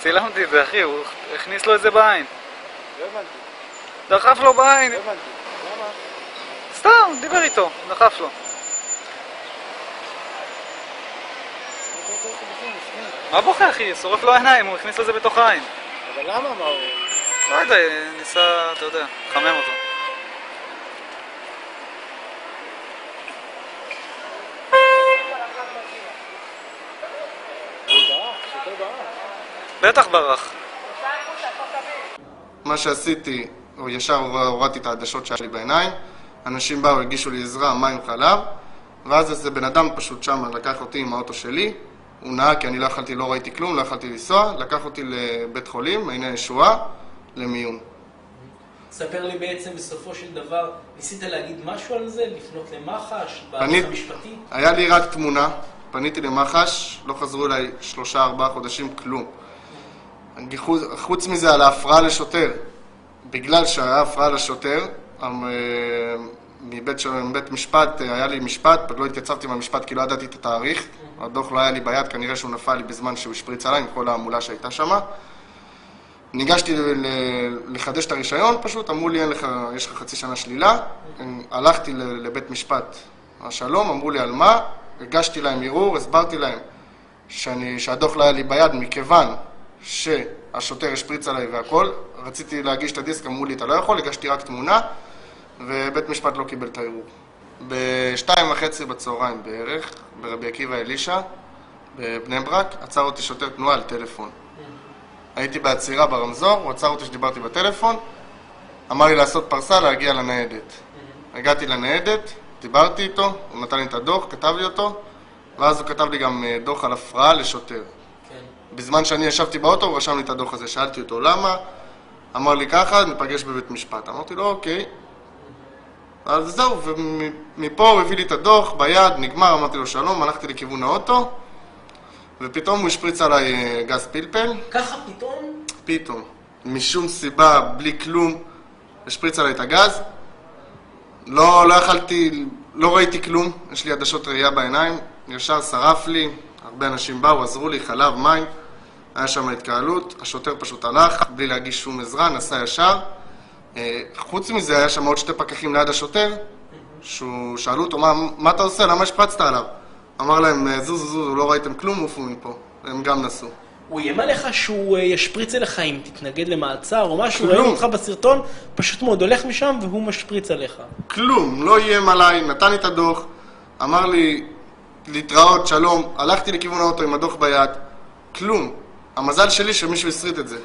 צילמתי את זה, אחי, הוא הכניס לו את זה בעין. לא הבנתי. דחף לו בעין. לא הבנתי. למה? סתם, דיבר איתו, דחף לו. מה בוכה, אחי? שורף לו העיניים, הוא הכניס לזה בתוך העין. אבל למה? מה הוא? לא יודע, ניסה, אתה יודע, חמם אותו. בטח ברח. מה שעשיתי, או ישר הורדתי את העדשות שהיה לי בעיניים, אנשים באו, הגישו לי עזרה, מים חלב, ואז איזה בן אדם פשוט שם לקח אותי עם האוטו שלי, הוא נהג כי אני לא ראיתי כלום, לא יכלתי לנסוע, לקח אותי לבית חולים, מעייני הישועה, למיון. ספר לי בעצם בסופו של דבר, ניסית להגיד משהו על זה, לפנות למח"ש, בהליך המשפטי? היה לי רק תמונה, פניתי למח"ש, לא חזרו אליי 3-4 חודשים, כלום. חוץ מזה על ההפרעה לשוטר, בגלל שהיה הפרעה לשוטר, מבית משפט, היה לי משפט, לא התייצבתי במשפט כי לא ידעתי את התאריך, הדוח לא היה לי ביד, כנראה שהוא נפל לי בזמן שהוא השפריץ עליי עם כל העמולה שהייתה שם. ניגשתי לחדש את הרישיון, פשוט אמרו לי, יש לך חצי שנה שלילה, הלכתי לבית משפט השלום, אמרו לי על מה, הגשתי להם ערעור, הסברתי להם שהדוח לא היה לי ביד מכיוון שהשוטר השפריץ עליי והכל, רציתי להגיש את הדיסק, אמרו לי אתה לא יכול, הגשתי רק תמונה ובית משפט לא קיבל את הערעור. ב-2:30 בצהריים בערך, ברבי עקיבא אלישע, בבני ברק, עצר אותי שוטר תנועה על טלפון. הייתי בעצירה ברמזור, הוא עצר אותי שדיברתי בטלפון, אמר לי לעשות פרסה, להגיע לניידת. הגעתי לניידת, דיברתי איתו, הוא נתן לי את הדוח, כתב לי אותו, ואז הוא כתב לי גם דוח על הפרעה לשוטר. בזמן שאני ישבתי באוטו, הוא רשם לי את הדוח הזה, שאלתי אותו למה, אמר לי ככה, נפגש בבית משפט. אמרתי לו, אוקיי. אז זהו, ומפה הוא הביא לי את הדוח, ביד, נגמר, אמרתי לו שלום, הלכתי לכיוון האוטו, ופתאום הוא השפריץ עליי גז פלפל. ככה פתאום? פתאום. משום סיבה, בלי כלום, השפריץ עליי את הגז. לא יכלתי, לא ראיתי כלום, יש לי עדשות ראייה בעיניים, ישר שרף לי, הרבה אנשים באו, עזרו לי, חלב, מים, היה שם התקהלות, השוטר פשוט הלך, בלי להגיש שום עזרה, נסע ישר. חוץ מזה, היה שם עוד 2 פקחים ליד השוטר, שאלו אותו, מה אתה עושה? למה השפרצת עליו? אמר להם, זוז, לא ראיתם כלום, עופו מפה. הם גם נסעו. הוא איים עליך שהוא ישפריץ אליך אם תתנגד למעצר או משהו? ראינו אותך בסרטון, פשוט מאוד הולך משם והוא משפריץ עליך. כלום, לא איים עליי, נתן לי את הדוח, אמר לי להתראות, שלום, הלכתי לכיוון האוטו עם הדוח ביד, כלום. המזל שלי שמישהו הסריט את זה.